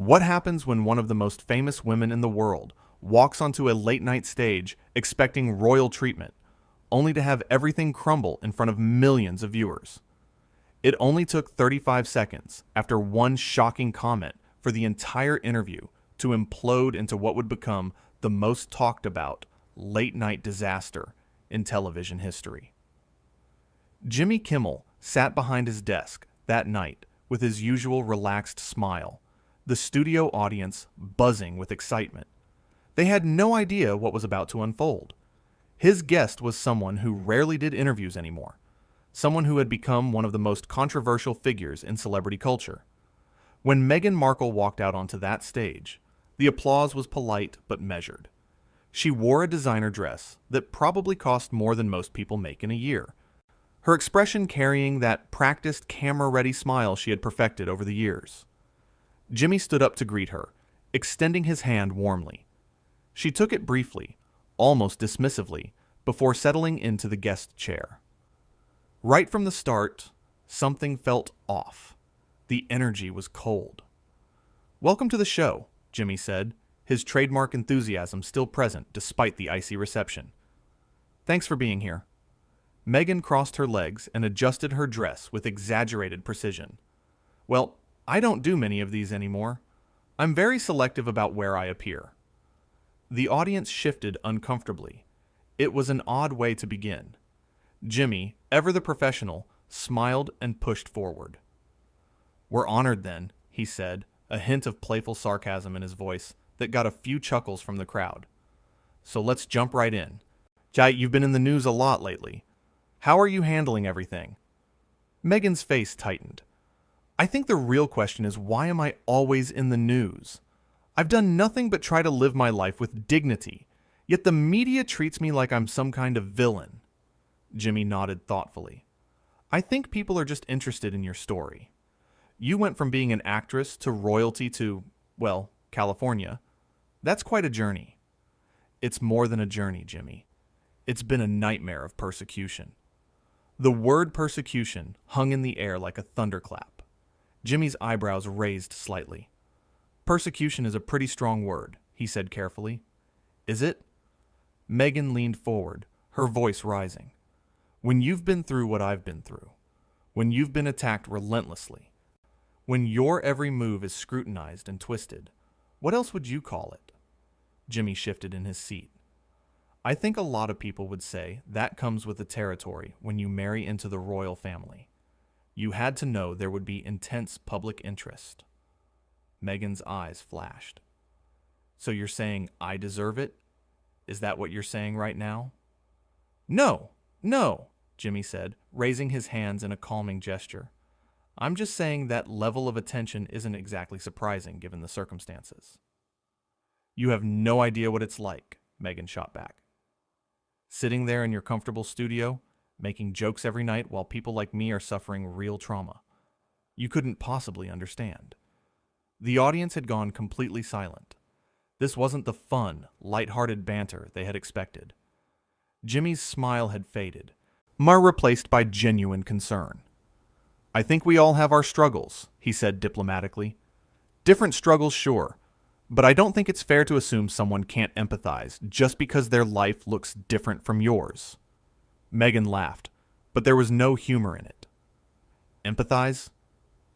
What happens when one of the most famous women in the world walks onto a late-night stage expecting royal treatment, only to have everything crumble in front of millions of viewers? It only took 35 seconds after one shocking comment for the entire interview to implode into what would become the most talked about late-night disaster in television history. Jimmy Kimmel sat behind his desk that night with his usual relaxed smile, the studio audience buzzing with excitement. They had no idea what was about to unfold. His guest was someone who rarely did interviews anymore, someone who had become one of the most controversial figures in celebrity culture. When Meghan Markle walked out onto that stage, the applause was polite but measured. She wore a designer dress that probably cost more than most people make in a year, her expression carrying that practiced camera-ready smile she had perfected over the years. Jimmy stood up to greet her, extending his hand warmly. She took it briefly, almost dismissively, before settling into the guest chair. Right from the start, something felt off. The energy was cold. "Welcome to the show," Jimmy said, his trademark enthusiasm still present despite the icy reception. "Thanks for being here." Meghan crossed her legs and adjusted her dress with exaggerated precision. "Well, I don't do many of these anymore. I'm very selective about where I appear." The audience shifted uncomfortably. It was an odd way to begin. Jimmy, ever the professional, smiled and pushed forward. "We're honored then," he said, a hint of playful sarcasm in his voice that got a few chuckles from the crowd. "So let's jump right in. Jai, you've been in the news a lot lately. How are you handling everything?" Meghan's face tightened. "I think the real question is, why am I always in the news? I've done nothing but try to live my life with dignity, yet the media treats me like I'm some kind of villain." Jimmy nodded thoughtfully. "I think people are just interested in your story. You went from being an actress to royalty to, well, California. That's quite a journey." "It's more than a journey, Jimmy. It's been a nightmare of persecution." The word persecution hung in the air like a thunderclap. Jimmy's eyebrows raised slightly. "Persecution is a pretty strong word," he said carefully. "Is it?" Meghan leaned forward, her voice rising. "When you've been through what I've been through, when you've been attacked relentlessly, when your every move is scrutinized and twisted, what else would you call it?" Jimmy shifted in his seat. "I think a lot of people would say that comes with the territory when you marry into the royal family. You had to know there would be intense public interest." Meghan's eyes flashed. "So you're saying I deserve it? Is that what you're saying right now?" "No, no," Jimmy said, raising his hands in a calming gesture. "I'm just saying that level of attention isn't exactly surprising given the circumstances." "You have no idea what it's like," Meghan shot back. "Sitting there in your comfortable studio, making jokes every night while people like me are suffering real trauma. You couldn't possibly understand." The audience had gone completely silent. This wasn't the fun, light-hearted banter they had expected. Jimmy's smile had faded, replaced by genuine concern. "I think we all have our struggles," he said diplomatically. "Different struggles, sure, but I don't think it's fair to assume someone can't empathize just because their life looks different from yours." Meghan laughed, but there was no humor in it. "Empathize?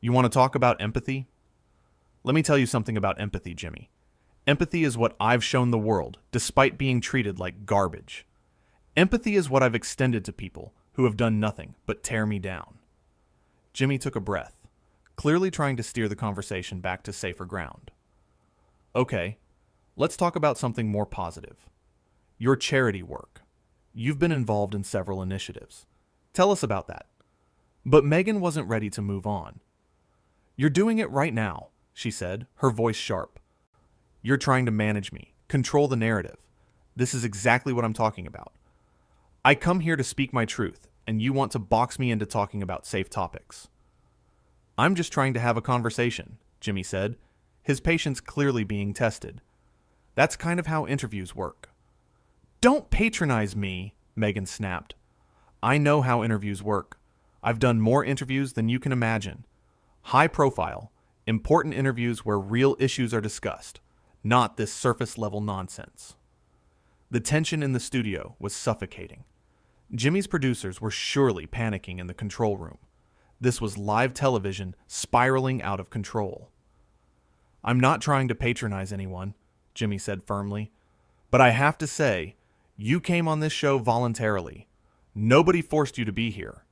You want to talk about empathy? Let me tell you something about empathy, Jimmy. Empathy is what I've shown the world, despite being treated like garbage. Empathy is what I've extended to people who have done nothing but tear me down." Jimmy took a breath, clearly trying to steer the conversation back to safer ground. "Okay, let's talk about something more positive. Your charity work. You've been involved in several initiatives. Tell us about that." But Meghan wasn't ready to move on. "You're doing it right now," she said, her voice sharp. "You're trying to manage me, control the narrative. This is exactly what I'm talking about. I come here to speak my truth, and you want to box me into talking about safe topics." "I'm just trying to have a conversation," Jimmy said, his patience clearly being tested. "That's kind of how interviews work." "Don't patronize me," Meghan snapped. "I know how interviews work. I've done more interviews than you can imagine. High profile, Important interviews where real issues are discussed, not this surface-level nonsense. The tension in the studio was suffocating. Jimmy's producers were surely panicking in the control room. This was live television spiraling out of control. "I'm not trying to patronize anyone," Jimmy said firmly, "but I have to say, you came on this show voluntarily. Nobody forced you to be here.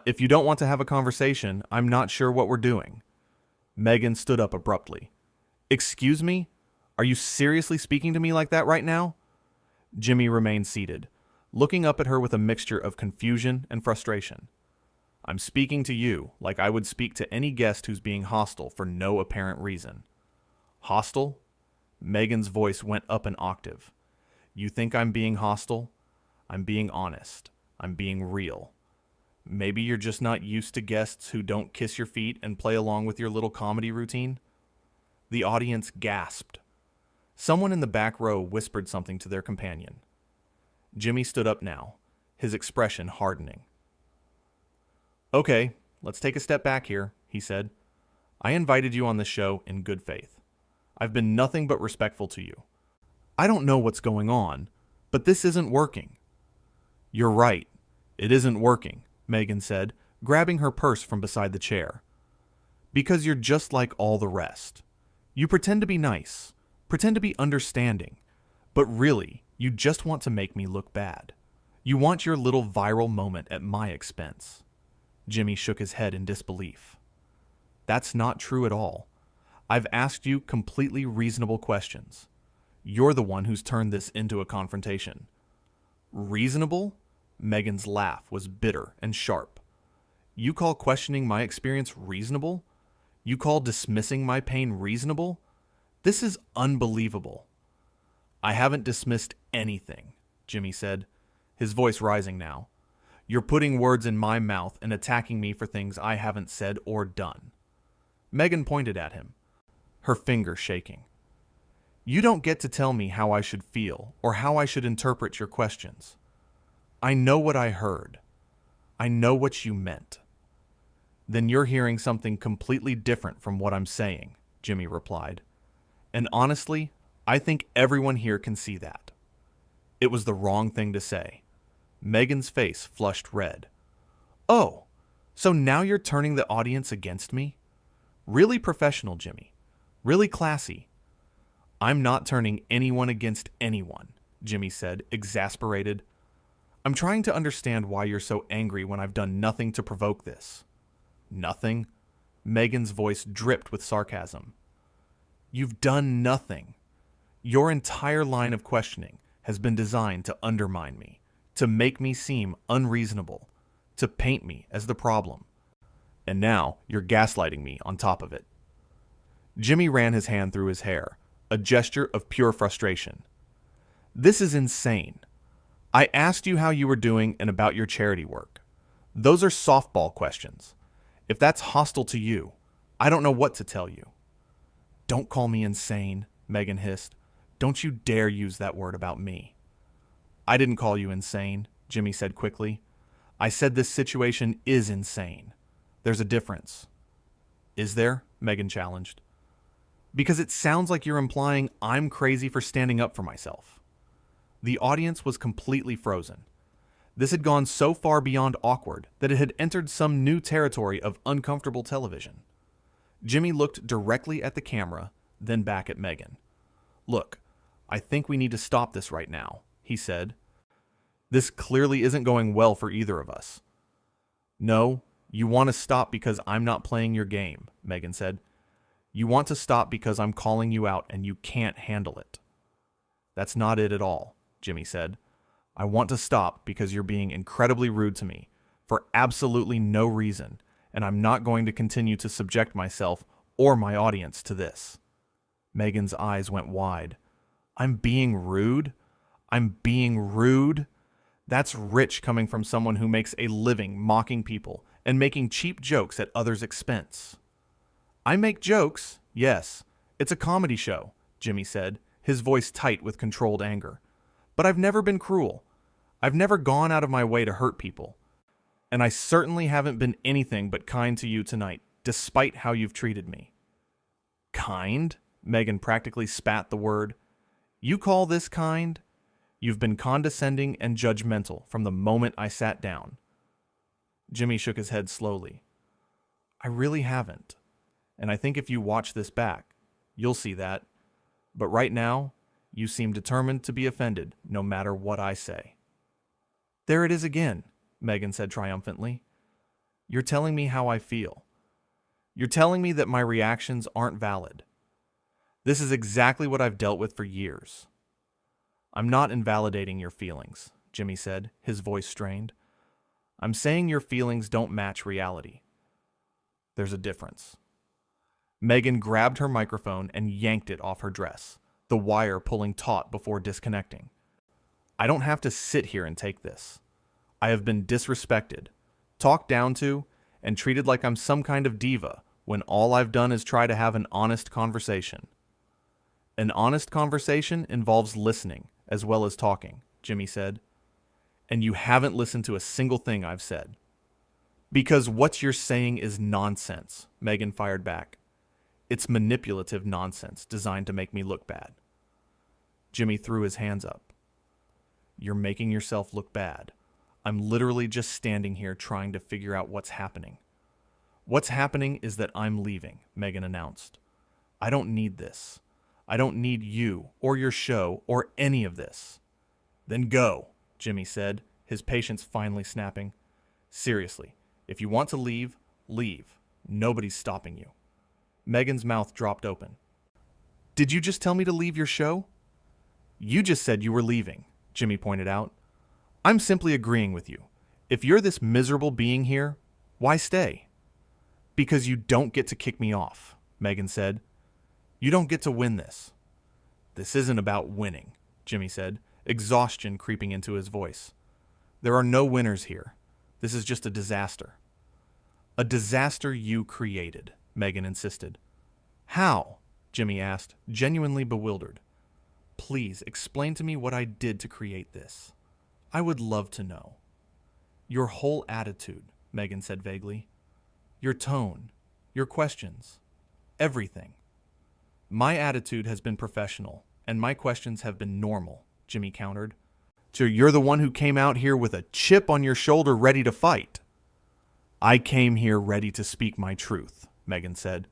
If you don't want to have a conversation, I'm not sure what we're doing." Meghan stood up abruptly. "Excuse me? Are you seriously speaking to me like that right now?" Jimmy remained seated, looking up at her with a mixture of confusion and frustration. "I'm speaking to you like I would speak to any guest who's being hostile for no apparent reason." "Hostile?" Meghan's voice went up an octave. "You think I'm being hostile? I'm being honest. I'm being real. Maybe you're just not used to guests who don't kiss your feet and play along with your little comedy routine?" The audience gasped. Someone in the back row whispered something to their companion. Jimmy stood up now, his expression hardening. "Okay, let's take a step back here," he said. "I invited you on this show in good faith. I've been nothing but respectful to you. I don't know what's going on, but this isn't working." "You're right. It isn't working," Meghan said, grabbing her purse from beside the chair. "Because you're just like all the rest. You pretend to be nice, pretend to be understanding, but really, you just want to make me look bad. You want your little viral moment at my expense." Jimmy shook his head in disbelief. "That's not true at all. I've asked you completely reasonable questions. You're the one who's turned this into a confrontation." "Reasonable?" Meghan's laugh was bitter and sharp. "You call questioning my experience reasonable? You call dismissing my pain reasonable? This is unbelievable." "I haven't dismissed anything," Jimmy said, his voice rising now. "You're putting words in my mouth and attacking me for things I haven't said or done." Meghan pointed at him, her finger shaking. "You don't get to tell me how I should feel or how I should interpret your questions. I know what I heard. I know what you meant." "Then you're hearing something completely different from what I'm saying," Jimmy replied. "And honestly, I think everyone here can see that." It was the wrong thing to say. Meghan's face flushed red. "Oh, so now you're turning the audience against me? Really professional, Jimmy. Really classy." "I'm not turning anyone against anyone," Jimmy said, exasperated. "I'm trying to understand why you're so angry when I've done nothing to provoke this." "Nothing?" Meghan's voice dripped with sarcasm. "You've done nothing. Your entire line of questioning has been designed to undermine me, to make me seem unreasonable, to paint me as the problem. And now you're gaslighting me on top of it." Jimmy ran his hand through his hair, a gesture of pure frustration. "This is insane. I asked you how you were doing and about your charity work. Those are softball questions. If that's hostile to you, I don't know what to tell you." "Don't call me insane," Meghan hissed. "Don't you dare use that word about me." "I didn't call you insane," Jimmy said quickly. "I said this situation is insane. There's a difference." "Is there?" Meghan challenged. "Because it sounds like you're implying I'm crazy for standing up for myself." The audience was completely frozen. This had gone so far beyond awkward that it had entered some new territory of uncomfortable television. Jimmy looked directly at the camera, then back at Meghan. "Look, I think we need to stop this right now," he said. "This clearly isn't going well for either of us." "No, you want to stop because I'm not playing your game," Meghan said. "You want to stop because I'm calling you out and you can't handle it." "That's not it at all," Jimmy said. "I want to stop because you're being incredibly rude to me, for absolutely no reason, and I'm not going to continue to subject myself or my audience to this." Meghan's eyes went wide. "I'm being rude? I'm being rude? That's rich coming from someone who makes a living mocking people and making cheap jokes at others' expense." "I make jokes, yes. It's a comedy show," Jimmy said, his voice tight with controlled anger. "But I've never been cruel. I've never gone out of my way to hurt people. And I certainly haven't been anything but kind to you tonight, despite how you've treated me." Kind? Meghan practically spat the word. You call this kind? You've been condescending and judgmental from the moment I sat down. Jimmy shook his head slowly. I really haven't. And I think if you watch this back, you'll see that. But right now, you seem determined to be offended no matter what I say. There it is again, Meghan said triumphantly. You're telling me how I feel. You're telling me that my reactions aren't valid. This is exactly what I've dealt with for years. I'm not invalidating your feelings, Jimmy said, his voice strained. I'm saying your feelings don't match reality. There's a difference. Meghan grabbed her microphone and yanked it off her dress, the wire pulling taut before disconnecting. I don't have to sit here and take this. I have been disrespected, talked down to, and treated like I'm some kind of diva when all I've done is try to have an honest conversation. An honest conversation involves listening as well as talking, Jimmy said. And you haven't listened to a single thing I've said. Because what you're saying is nonsense, Meghan fired back. It's manipulative nonsense designed to make me look bad. Jimmy threw his hands up. You're making yourself look bad. I'm literally just standing here trying to figure out what's happening. What's happening is that I'm leaving, Meghan announced. I don't need this. I don't need you or your show or any of this. Then go, Jimmy said, his patience finally snapping. Seriously, if you want to leave, leave. Nobody's stopping you. Meghan's mouth dropped open. Did you just tell me to leave your show? You just said you were leaving, Jimmy pointed out. I'm simply agreeing with you. If you're this miserable being here, why stay? Because you don't get to kick me off, Meghan said. You don't get to win this. This isn't about winning, Jimmy said, exhaustion creeping into his voice. There are no winners here. This is just a disaster. A disaster you created, Meghan insisted. How? Jimmy asked, genuinely bewildered. Please explain to me what I did to create this. I would love to know. Your whole attitude, Meghan said vaguely. Your tone, your questions, everything. My attitude has been professional, and my questions have been normal, Jimmy countered. So you're the one who came out here with a chip on your shoulder ready to fight. I came here ready to speak my truth, Meghan said.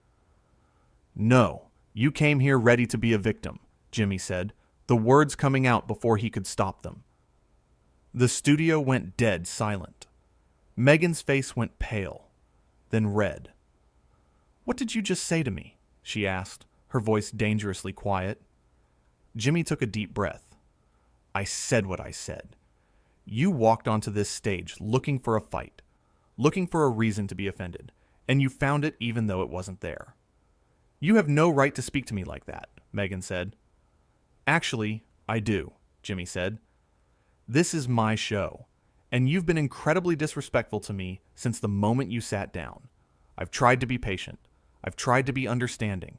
No, you came here ready to be a victim, Jimmy said, the words coming out before he could stop them. The studio went dead silent. Meghan's face went pale, then red. What did you just say to me? She asked, her voice dangerously quiet. Jimmy took a deep breath. I said what I said. You walked onto this stage looking for a fight, looking for a reason to be offended, and you found it even though it wasn't there. You have no right to speak to me like that, Meghan said. Actually, I do, Jimmy said. This is my show, and you've been incredibly disrespectful to me since the moment you sat down. I've tried to be patient. I've tried to be understanding,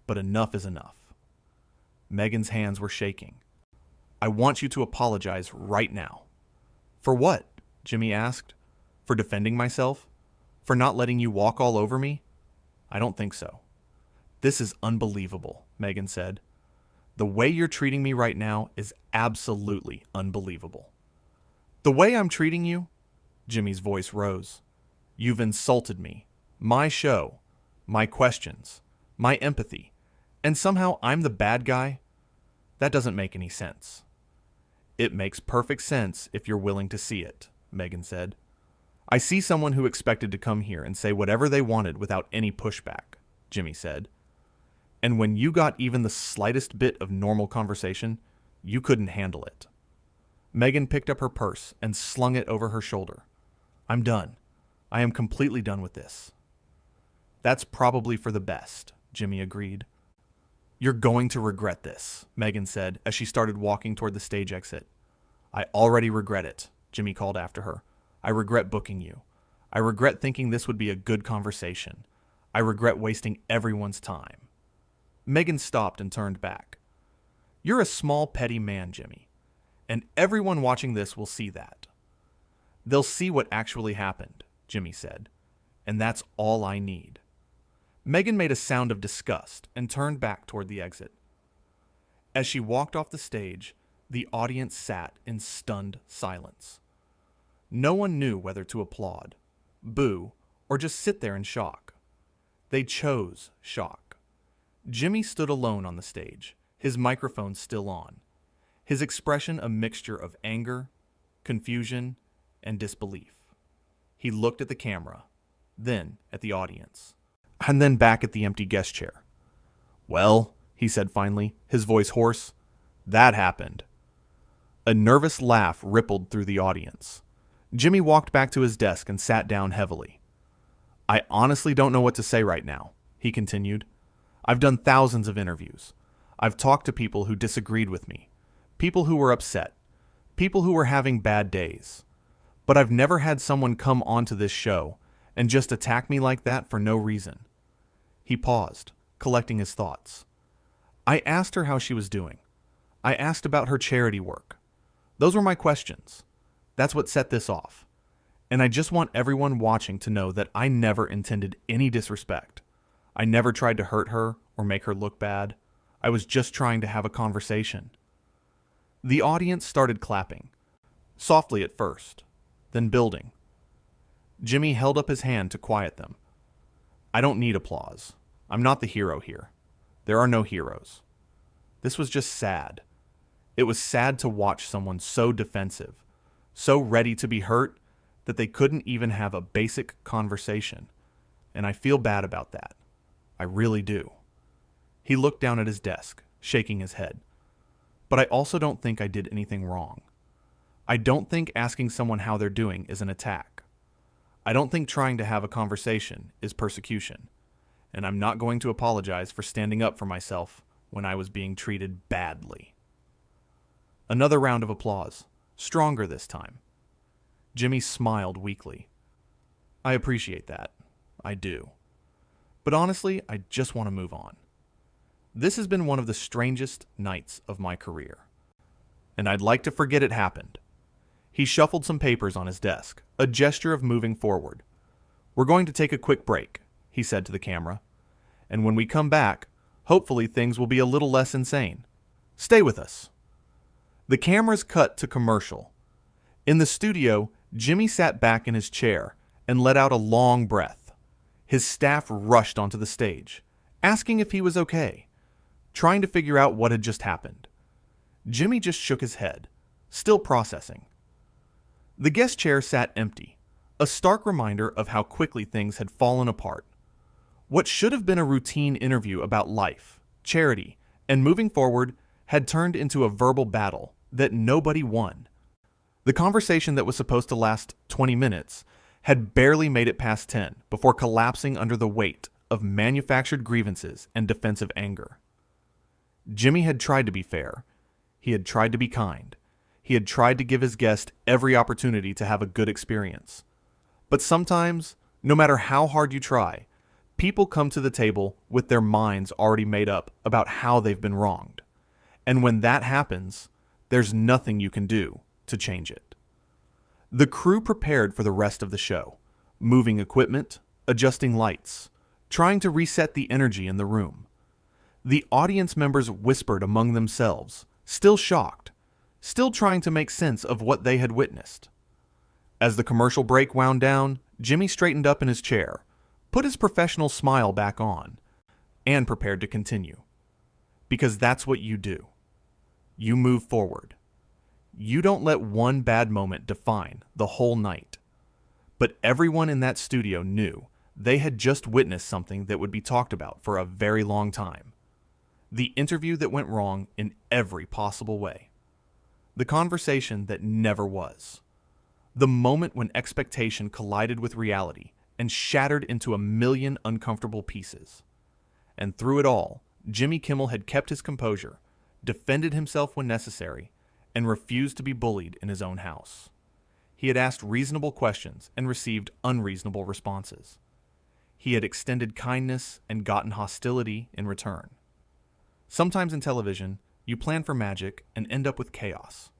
but enough is enough. Meghan's hands were shaking. I want you to apologize right now. For what? Jimmy asked. For defending myself? For not letting you walk all over me? I don't think so. This is unbelievable, Meghan said. The way you're treating me right now is absolutely unbelievable. The way I'm treating you? Jimmy's voice rose. You've insulted me, my show, my questions, my empathy, and somehow I'm the bad guy? That doesn't make any sense. It makes perfect sense if you're willing to see it, Meghan said. I see someone who expected to come here and say whatever they wanted without any pushback, Jimmy said. And when you got even the slightest bit of normal conversation, you couldn't handle it. Meghan picked up her purse and slung it over her shoulder. I'm done. I am completely done with this. That's probably for the best, Jimmy agreed. You're going to regret this, Meghan said as she started walking toward the stage exit. I already regret it, Jimmy called after her. I regret booking you. I regret thinking this would be a good conversation. I regret wasting everyone's time. Meghan stopped and turned back. You're a small, petty man, Jimmy, and everyone watching this will see that. They'll see what actually happened, Jimmy said, and that's all I need. Meghan made a sound of disgust and turned back toward the exit. As she walked off the stage, the audience sat in stunned silence. No one knew whether to applaud, boo, or just sit there in shock. They chose shock. Jimmy stood alone on the stage, his microphone still on, his expression a mixture of anger, confusion, and disbelief. He looked at the camera, then at the audience, and then back at the empty guest chair. "Well," he said finally, his voice hoarse, "that happened." A nervous laugh rippled through the audience. Jimmy walked back to his desk and sat down heavily. "I honestly don't know what to say right now," he continued. "I've done thousands of interviews. I've talked to people who disagreed with me, people who were upset, people who were having bad days. But I've never had someone come onto this show and just attack me like that for no reason." He paused, collecting his thoughts. "I asked her how she was doing. I asked about her charity work. Those were my questions. That's what set this off. And I just want everyone watching to know that I never intended any disrespect. I never tried to hurt her or make her look bad. I was just trying to have a conversation." The audience started clapping, softly at first, then building. Jimmy held up his hand to quiet them. "I don't need applause. I'm not the hero here. There are no heroes. This was just sad. It was sad to watch someone so defensive, so ready to be hurt that they couldn't even have a basic conversation. And I feel bad about that. I really do." He looked down at his desk, shaking his head. "But I also don't think I did anything wrong. I don't think asking someone how they're doing is an attack. I don't think trying to have a conversation is persecution. And I'm not going to apologize for standing up for myself when I was being treated badly." Another round of applause, stronger this time. Jimmy smiled weakly. "I appreciate that. I do. But honestly, I just want to move on. This has been one of the strangest nights of my career. And I'd like to forget it happened." He shuffled some papers on his desk, a gesture of moving forward. "We're going to take a quick break," he said to the camera. "And when we come back, hopefully things will be a little less insane. Stay with us." The cameras cut to commercial. In the studio, Jimmy sat back in his chair and let out a long breath. His staff rushed onto the stage, asking if he was okay, trying to figure out what had just happened. Jimmy just shook his head, still processing. The guest chair sat empty, a stark reminder of how quickly things had fallen apart. What should have been a routine interview about life, charity, and moving forward had turned into a verbal battle that nobody won. The conversation that was supposed to last 20 minutes had barely made it past 10 before collapsing under the weight of manufactured grievances and defensive anger. Jimmy had tried to be fair. He had tried to be kind. He had tried to give his guest every opportunity to have a good experience. But sometimes, no matter how hard you try, people come to the table with their minds already made up about how they've been wronged. And when that happens, there's nothing you can do to change it. The crew prepared for the rest of the show, moving equipment, adjusting lights, trying to reset the energy in the room. The audience members whispered among themselves, still shocked, still trying to make sense of what they had witnessed. As the commercial break wound down, Jimmy straightened up in his chair, put his professional smile back on, and prepared to continue. Because that's what you do. You move forward. You don't let one bad moment define the whole night. But everyone in that studio knew they had just witnessed something that would be talked about for a very long time. The interview that went wrong in every possible way. The conversation that never was. The moment when expectation collided with reality and shattered into a million uncomfortable pieces. And through it all, Jimmy Kimmel had kept his composure, defended himself when necessary, and refused to be bullied in his own house. He had asked reasonable questions and received unreasonable responses. He had extended kindness and gotten hostility in return. Sometimes in television, you plan for magic and end up with chaos.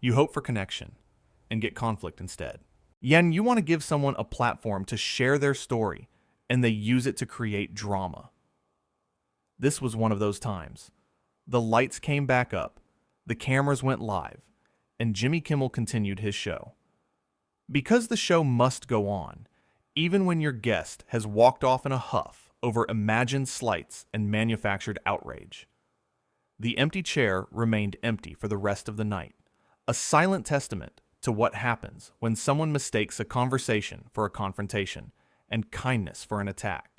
You hope for connection and get conflict instead. Yen, you want to give someone a platform to share their story and they use it to create drama. This was one of those times. The lights came back up, the cameras went live, and Jimmy Kimmel continued his show. Because the show must go on, even when your guest has walked off in a huff over imagined slights and manufactured outrage. The empty chair remained empty for the rest of the night, a silent testament to what happens when someone mistakes a conversation for a confrontation and kindness for an attack.